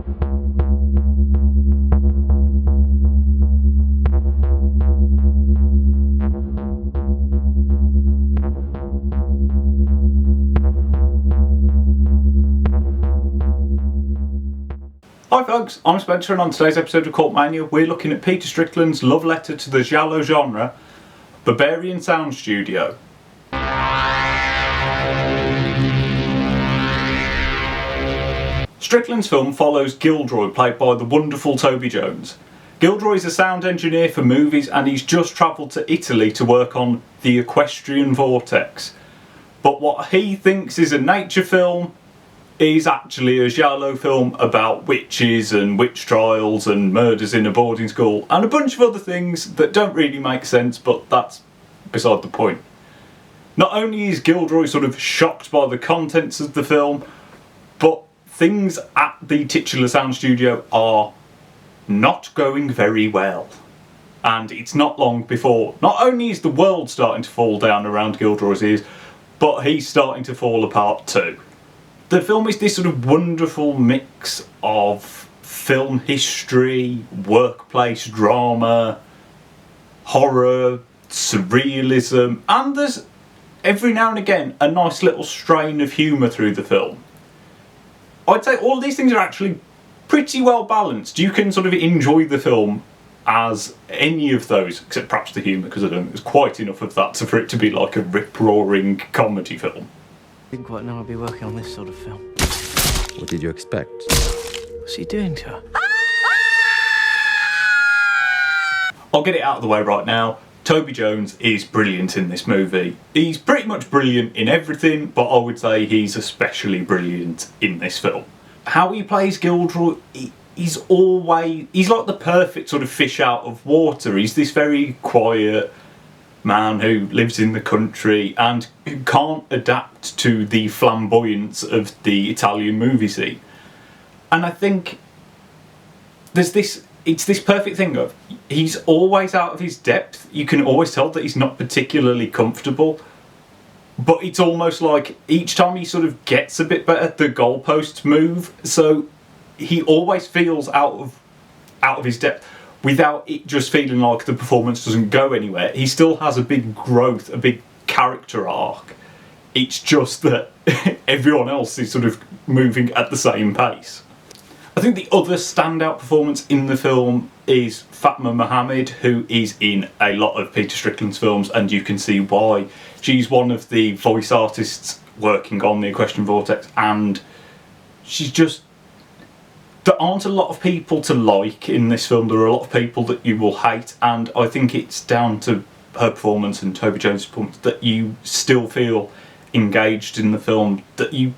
Hi folks, I'm Spencer, and on today's episode of Cult Mania we're looking at Peter Strickland's love letter to the giallo genre, Berberian Sound Studio. Strickland's film follows Gilderoy, played by the wonderful Toby Jones. Gilderoy is a sound engineer for movies, and he's just travelled to Italy to work on The Equestrian Vortex. But what he thinks is a nature film is actually a giallo film about witches and witch trials and murders in a boarding school and a bunch of other things that don't really make sense, but that's beside the point. Not only is Gilderoy sort of shocked by the contents of the film, but things at the titular sound studio are not going very well. And it's not long before not only is the world starting to fall down around Gilderoy's ears, but he's starting to fall apart too. The film is this sort of wonderful mix of film history, workplace drama, horror, surrealism, and there's every now and again a nice little strain of humour through the film. I'd say all of these things are actually pretty well balanced. You can sort of enjoy the film as any of those, except perhaps the humour, because I don't think there's quite enough of that for it to be like a rip-roaring comedy film. Didn't quite know I'd be working on this sort of film. What did you expect? What's he doing to her? I'll get it out of the way right now. Toby Jones is brilliant in this movie. He's pretty much brilliant in everything, but I would say he's especially brilliant in this film. How he plays Gilderoy, he's like the perfect sort of fish out of water. He's this very quiet man who lives in the country and who can't adapt to the flamboyance of the Italian movie scene. And I think it's this perfect thing of he's always out of his depth. You can always tell that he's not particularly comfortable, but it's almost like each time he sort of gets a bit better, the goalposts move, so he always feels out of his depth, without it just feeling like the performance doesn't go anywhere. He still has a big growth, a big character arc. It's just that everyone else is sort of moving at the same pace. I think the other standout performance in the film is Fatma Mohammed, who is in a lot of Peter Strickland's films, and you can see why. She's one of the voice artists working on The Equestrian Vortex, and she's just... There aren't a lot of people to like in this film. There are a lot of people that you will hate, and I think it's down to her performance and Toby Jones' performance that you still feel engaged in the film, that you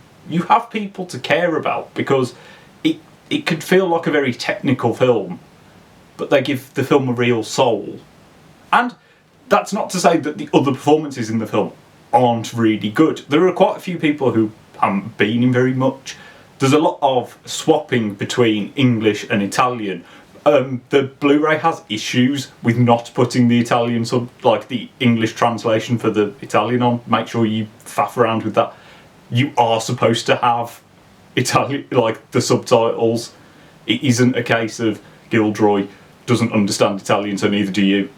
have people to care about, because it could feel like a very technical film, but they give the film a real soul. And that's not to say that the other performances in the film aren't really good. There are quite a few people who haven't been in very much. There's a lot of swapping between English and Italian. The Blu-ray has issues with not putting the Italian like the English translation for the Italian on. Make sure you faff around with that. You are supposed to have Italian, like the subtitles. It isn't a case of Gilderoy doesn't understand Italian, so neither do you.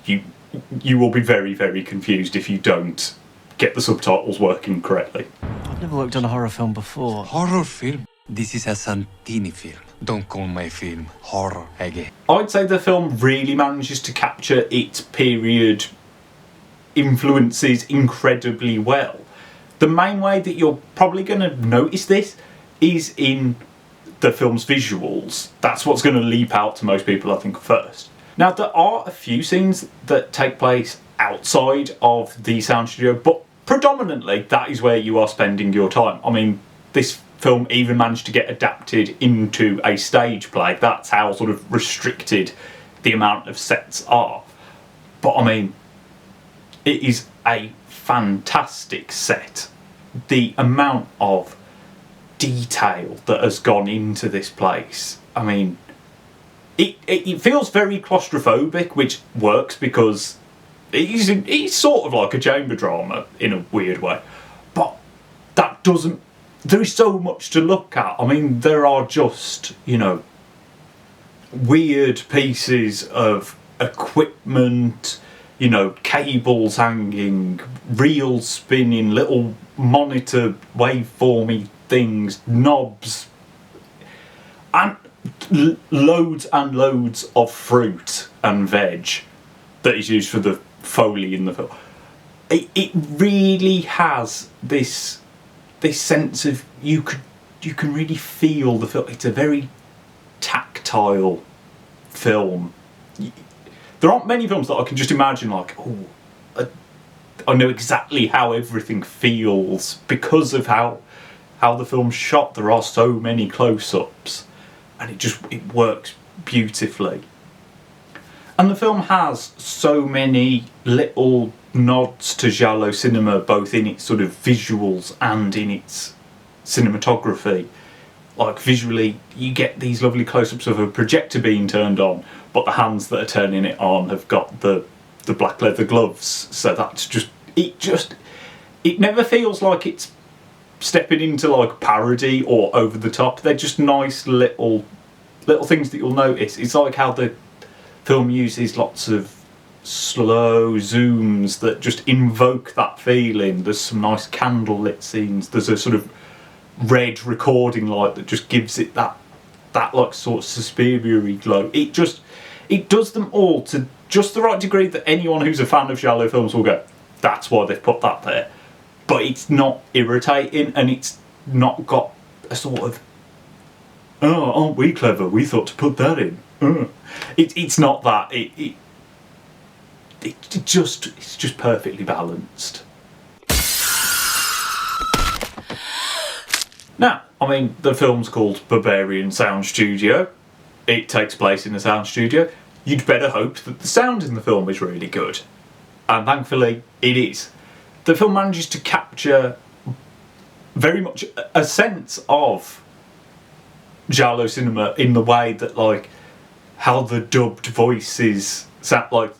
You will be very, very confused if you don't get the subtitles working correctly. I've never worked on a horror film before. Horror film? This is a Santini film. Don't call my film horror again. I'd say the film really manages to capture its period influences incredibly well. The main way that you're probably going to notice this is in the film's visuals. That's what's going to leap out to most people, I think, first. Now, there are a few scenes that take place outside of the sound studio, but predominantly that is where you are spending your time. I mean, this film even managed to get adapted into a stage play. That's how sort of restricted the amount of sets are. But I mean, it is a fantastic set. The amount of detail that has gone into this place, I mean, it feels very claustrophobic, which works because it's sort of like a chamber drama in a weird way, but that doesn't... There is so much to look at. I mean, there are just, weird pieces of equipment, you know, cables hanging, reels spinning, little monitor waveformy things, knobs, and loads and loads of fruit and veg that is used for the Foley in the film. It really has this sense of you can really feel the film. It's a very tactile film. There aren't many films that I can just imagine like, oh, I know exactly how everything feels because of how the film's shot. There are so many close-ups, and it works beautifully. And the film has so many little nods to giallo cinema, both in its sort of visuals and in its cinematography. Like visually, you get these lovely close-ups of a projector being turned on, but the hands that are turning it on have got the black leather gloves. So that's it never feels like it's stepping into like parody or over the top. They're just nice little things that you'll notice. It's like how the film uses lots of slow zooms that just invoke that feeling. There's some nice candlelit scenes. There's a sort of red recording light that just gives it that like sort of Suspiria-y glow. It does them all to just the right degree that anyone who's a fan of giallo films will go, that's why they've put that there. But it's not irritating, and it's not got a sort of, oh, aren't we clever? We thought to put that in. It's not that. It's just perfectly balanced. Now, I mean, the film's called Berberian Sound Studio. It takes place in a sound studio. You'd better hope that the sound in the film is really good. And thankfully, it is. The film manages to capture very much a sense of giallo cinema in the way that, like, how the dubbed voices sound, like,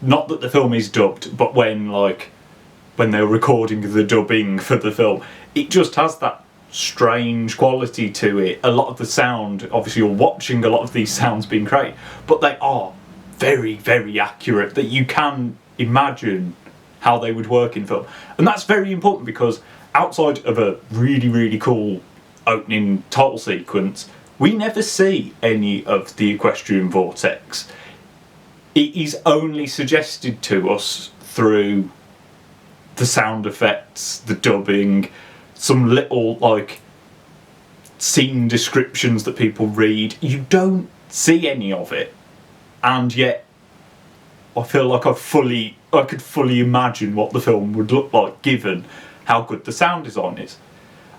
not that the film is dubbed, but when they're recording the dubbing for the film, it just has that strange quality to it. A lot of the sound, obviously you're watching a lot of these sounds being created, but they are very, very accurate, that you can imagine how they would work in film. And that's very important because outside of a really, really cool opening title sequence, we never see any of the equestrian vortex. It is only suggested to us through the sound effects, the dubbing, some little like scene descriptions that people read. You don't see any of it, and yet I feel like I could fully imagine what the film would look like given how good the sound design is.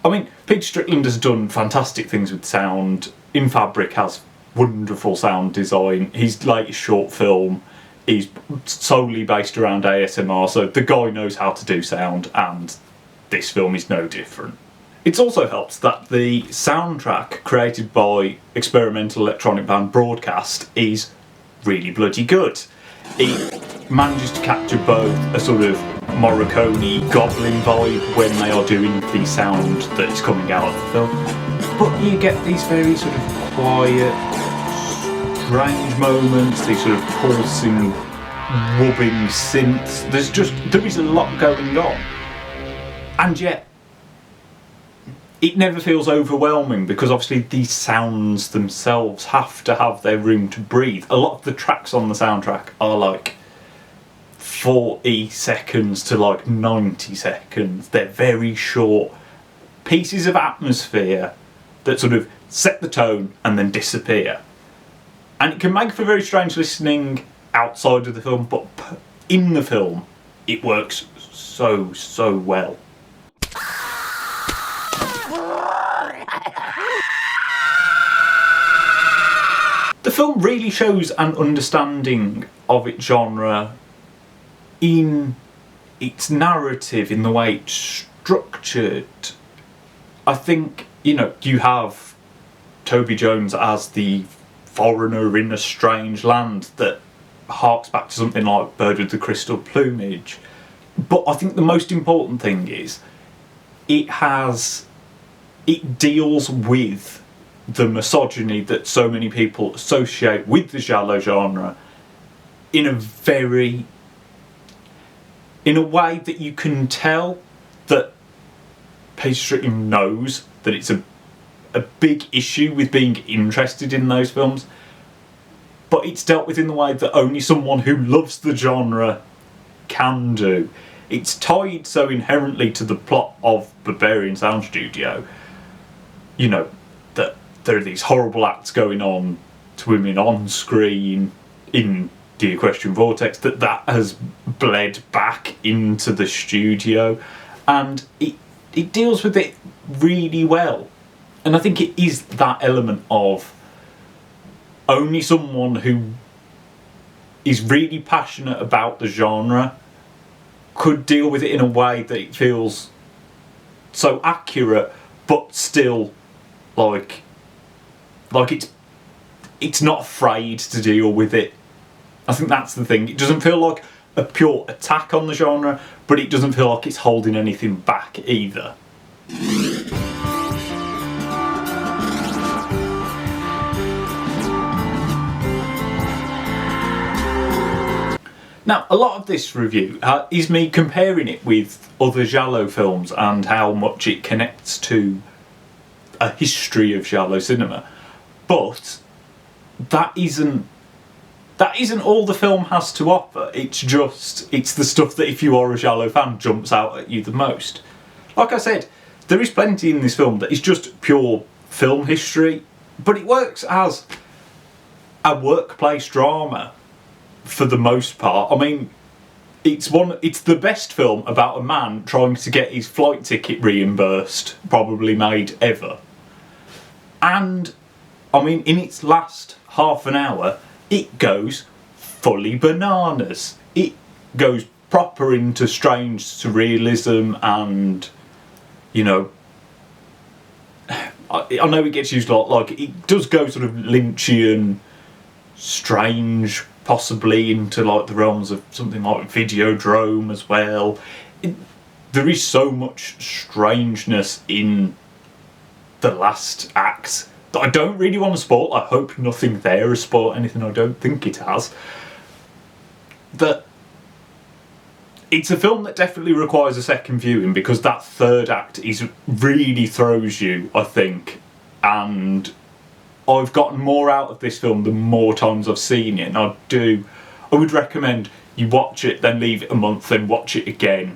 I mean, Peter Strickland has done fantastic things with sound. In Fabric has wonderful sound design. His latest short film is solely based around ASMR, so the guy knows how to do sound, and this film is no different. It also helps that the soundtrack created by experimental electronic band Broadcast is really bloody good. It manages to capture both a sort of Morricone goblin vibe when they are doing the sound that is coming out of the film, but you get these very sort of quiet, strange moments, these sort of pulsing, wubbing synths. There is a lot going on, and yet it never feels overwhelming because obviously these sounds themselves have to have their room to breathe. A lot of the tracks on the soundtrack are like 40 seconds to like 90 seconds. They're very short pieces of atmosphere that sort of set the tone and then disappear. And it can make for very strange listening outside of the film, but in the film it works so well. The film really shows an understanding of its genre in its narrative, in the way it's structured. I think, you have Toby Jones as the foreigner in a strange land that harks back to something like Bird with the Crystal Plumage. But I think the most important thing is it deals with the misogyny that so many people associate with the giallo genre in a way that you can tell that Peter Strickland knows that it's a big issue with being interested in those films, but it's dealt with in the way that only someone who loves the genre can do. It's tied so inherently to the plot of Berberian Sound Studio, you know, that there are these horrible acts going on to women on screen in the Equestrian Vortex, that has bled back into the studio, and it deals with it really well. And I think it is that element of only someone who is really passionate about the genre could deal with it in a way that it feels so accurate, but still like it's not afraid to deal with it. I think that's the thing. It doesn't feel like a pure attack on the genre, but it doesn't feel like it's holding anything back either. Now, a lot of this review is me comparing it with other giallo films and how much it connects to a history of giallo cinema. But that isn't all the film has to offer. It's the stuff that, if you are a giallo fan, jumps out at you the most. Like I said, there is plenty in this film that is just pure film history, but it works as a workplace drama for the most part. I mean, it's the best film about a man trying to get his flight ticket reimbursed probably made ever. And I mean, in its last half an hour, it goes fully bananas. It goes proper into strange surrealism, and, you know, I know it gets used a lot, like, it does go sort of Lynchian, strange, possibly into like the realms of something like Videodrome as well. There is so much strangeness in the last act that I don't really want to spoil. I hope nothing there has spoiled anything. I don't think it has. That it's a film that definitely requires a second viewing, because that third act really throws you, I think, and I've gotten more out of this film the more times I've seen it, and I would recommend you watch it, then leave it a month, then watch it again,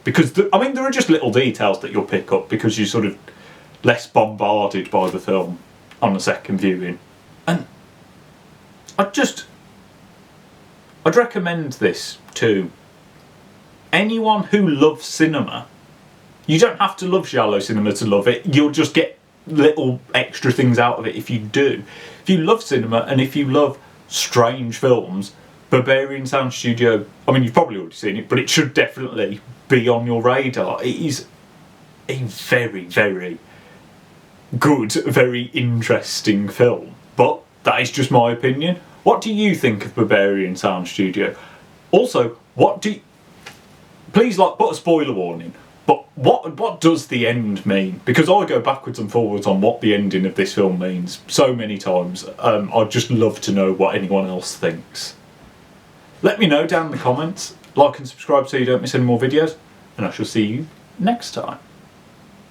because there are just little details that you'll pick up because you're sort of less bombarded by the film on a second viewing. And I'd recommend this to anyone who loves cinema. You don't have to love giallo cinema to love it. You'll just get little extra things out of it if you do. If you love cinema and if you love strange films, Berberian Sound Studio, I mean, you've probably already seen it, but it should definitely be on your radar. It is a very, very good, very interesting film. But that is just my opinion. What do you think of Berberian Sound Studio? Also, please, like, put a spoiler warning. But what does the end mean? Because I go backwards and forwards on what the ending of this film means so many times. I'd just love to know what anyone else thinks. Let me know down in the comments. Like and subscribe so you don't miss any more videos. And I shall see you next time.